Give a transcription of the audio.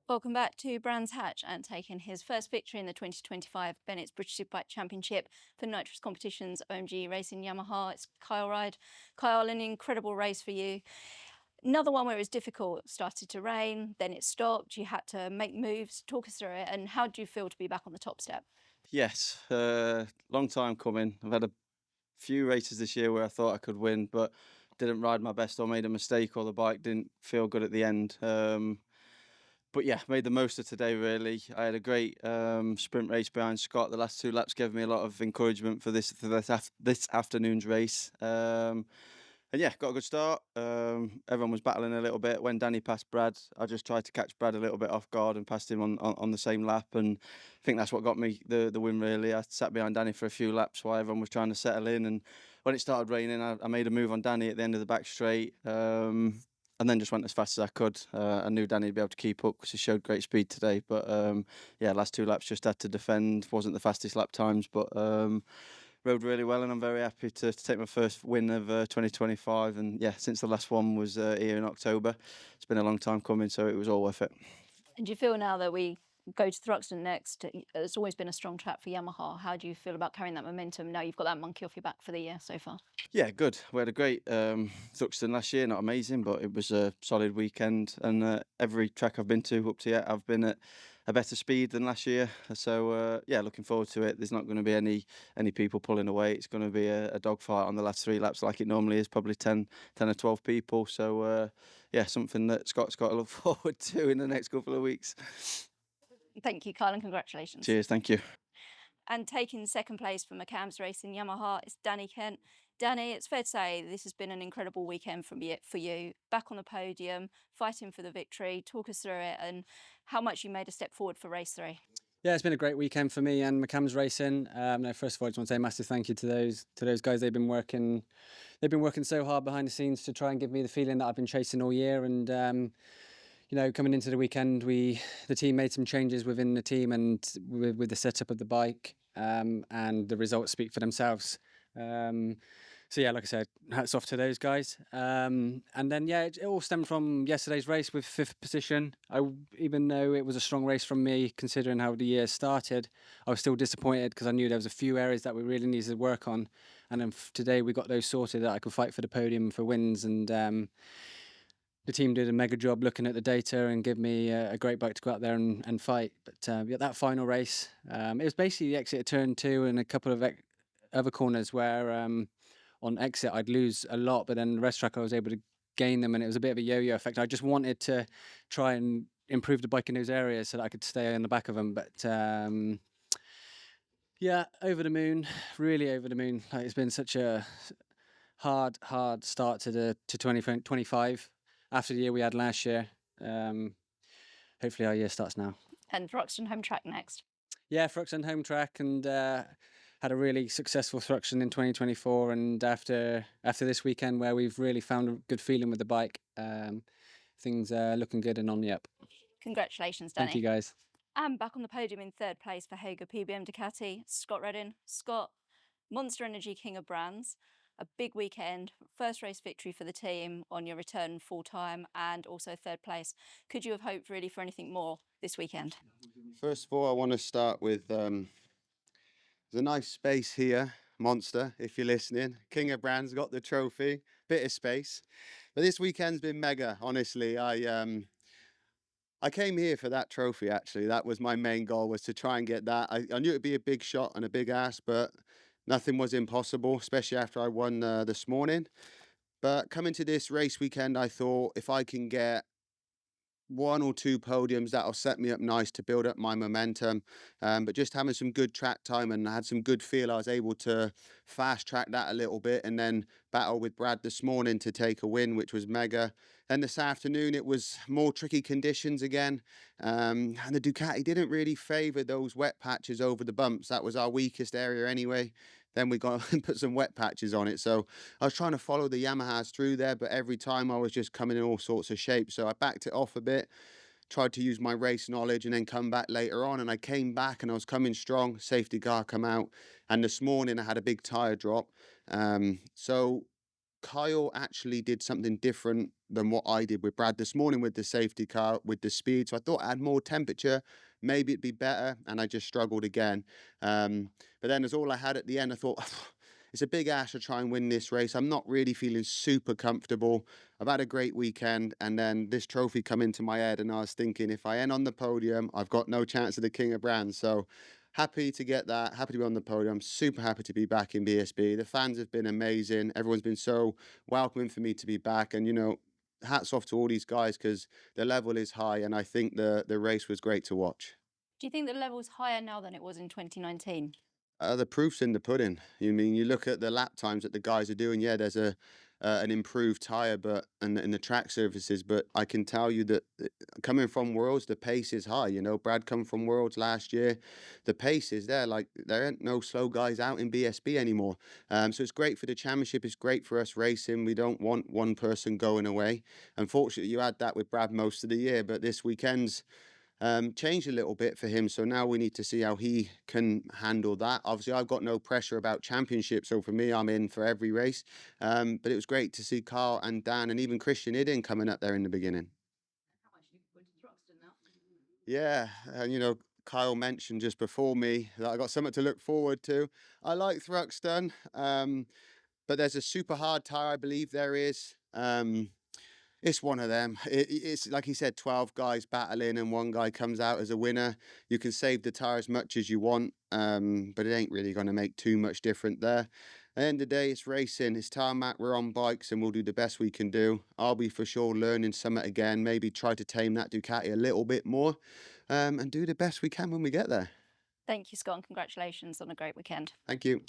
Welcome back to Brands Hatch and taking his first victory in the 2025 Bennetts British Superbike Championship for Nitrous Competitions OMG Racing Yamaha. It's Kyle Ride. Kyle, an incredible race for you. Another one where it was difficult. It started to rain, then it stopped. You had to make moves. Talk us through it. And how do you feel to be back on the top step? Yes, long time coming. I've had a few races this year where I thought I could win, but didn't ride my best or made a mistake or the bike didn't feel good at the end. But yeah, made the most of today really. I had a great sprint race behind Scott. The last two laps gave me a lot of encouragement for this afternoon's race. And yeah, got a good start. Everyone was battling a little bit. When Danny passed Brad, I just tried to catch Brad a little bit off guard and passed him on the same lap. And I think that's what got me the win, really. I sat behind Danny for a few laps while everyone was trying to settle in. And when it started raining, I made a move on Danny at the end of the back straight. And then just went as fast as I could. I knew Danny would be able to keep up because he showed great speed today. But yeah, last two laps just had to defend. Wasn't the fastest lap times, but rode really well, and I'm very happy to take my first win of 2025. And yeah, since the last one was here in October, it's been a long time coming, so it was all worth it. And do you feel now that we go to Thruxton next, it's always been a strong track for Yamaha. How do you feel about carrying that momentum now you've got that monkey off your back for the year so far? Yeah, good. We had a great Thruxton last year, not amazing, but it was a solid weekend. And every track I've been to up to yet, I've been at a better speed than last year. So yeah, looking forward to it. There's not going to be any people pulling away. It's going to be a dogfight on the last three laps like it normally is, probably 10 or 12 people. So yeah, something that Scott's got to look forward to in the next couple of weeks. Thank you, Kyle, and congratulations. Cheers, thank you. And taking second place for McCams Racing Yamaha is Danny Kent. Danny, it's fair to say this has been an incredible weekend for you. Back on the podium, fighting for the victory. Talk us through it and how much you made a step forward for race 3. Yeah, it's been a great weekend for me and McCams Racing. No, first of all, I just want to say a massive thank you to those guys. They've been working so hard behind the scenes to try and give me the feeling that I've been chasing all year. And you know, coming into the weekend, the team made some changes within the team and with the setup of the bike, and the results speak for themselves. So yeah, like I said, hats off to those guys. And then yeah, it all stemmed from yesterday's race with 5th position. Even though it was a strong race from me, considering how the year started, I was still disappointed because I knew there was a few areas that we really needed to work on. And then today we got those sorted that I could fight for the podium for wins. And the team did a mega job looking at the data and give me a great bike to go out there and fight. But yeah, that final race, it was basically the exit of turn 2 and a couple of other corners where on exit I'd lose a lot, but then the rest track I was able to gain them, and it was a bit of a yo-yo effect. I just wanted to try and improve the bike in those areas so that I could stay on the back of them. But yeah, over the moon, really over the moon. Like, it's been such a hard start to 2025 after the year we had last year. Hopefully our year starts now. And Thruxton home track next. Yeah, Thruxton home track, and had a really successful Thruxton in 2024. And after this weekend where we've really found a good feeling with the bike, things are looking good and on the up. Congratulations, Danny. Thank you, guys. And back on the podium in 3rd place for Hager PBM Ducati, Scott Reddin. Scott, Monster Energy King of Brands. A big weekend, first race victory for the team on your return full time, and also 3rd place. Could you have hoped really for anything more this weekend? First of all, I want to start with there's a nice space here, Monster, if you're listening. King of Brands got the trophy, bit of space. But this weekend's been mega, honestly. I came here for that trophy, actually. That was my main goal, was to try and get that. I knew it'd be a big shot and a big ask, but nothing was impossible, especially after I won this morning. But coming to this race weekend, I thought if I can get 1 or 2 podiums, that'll set me up nice to build up my momentum. But just having some good track time and I had some good feel, I was able to fast track that a little bit and then battle with Brad this morning to take a win, which was mega. Then this afternoon it was more tricky conditions again, and the Ducati didn't really favour those wet patches over the bumps. That was our weakest area anyway. Then we got and put some wet patches on it. So I was trying to follow the Yamahas through there, but every time I was just coming in all sorts of shapes. So I backed it off a bit, tried to use my race knowledge and then come back later on. And I came back and I was coming strong. Safety car come out. And this morning I had a big tyre drop. So Kyle actually did something different than what I did with Brad this morning with the safety car, with the speed. So I thought I had more temperature, maybe it'd be better, and I just struggled again. But then as all I had at the end, I thought, it's a big ask to try and win this race. I'm not really feeling super comfortable. I've had a great weekend, and then this trophy come into my head, and I was thinking, if I end on the podium, I've got no chance of the King of Brands. So happy to get that, happy to be on the podium, super happy to be back in BSB. The fans have been amazing. Everyone's been so welcoming for me to be back. And, you know, hats off to all these guys because the level is high, and I think the race was great to watch. Do you think the level's higher now than it was in 2019? The proof's in the pudding. You mean you look at the lap times that the guys are doing? Yeah, there's an improved tire, but and the track surfaces. But I can tell you that coming from Worlds, the pace is high. You know, Brad come from Worlds last year, the pace is there. Like there ain't no slow guys out in BSB anymore. So it's great for the championship. It's great for us racing. We don't want one person going away. Unfortunately, you had that with Brad most of the year, but this weekend's changed a little bit for him. So now we need to see how he can handle that. Obviously, I've got no pressure about championship. So for me, I'm in for every race. But it was great to see Carl and Dan and even Christian Idin coming up there in the beginning. Yeah, and you know, Kyle mentioned just before me that I got something to look forward to. I like Thruxton, but there's a super hard tire, I believe there is. It's one of them. It's like he said, 12 guys battling and one guy comes out as a winner. You can save the tire as much as you want, but it ain't really going to make too much difference there. At the end of the day, it's racing, it's tarmac, we're on bikes and we'll do the best we can do. I'll be for sure learning something again, maybe try to tame that Ducati a little bit more and do the best we can when we get there. Thank you, Scott, and congratulations on a great weekend. Thank you.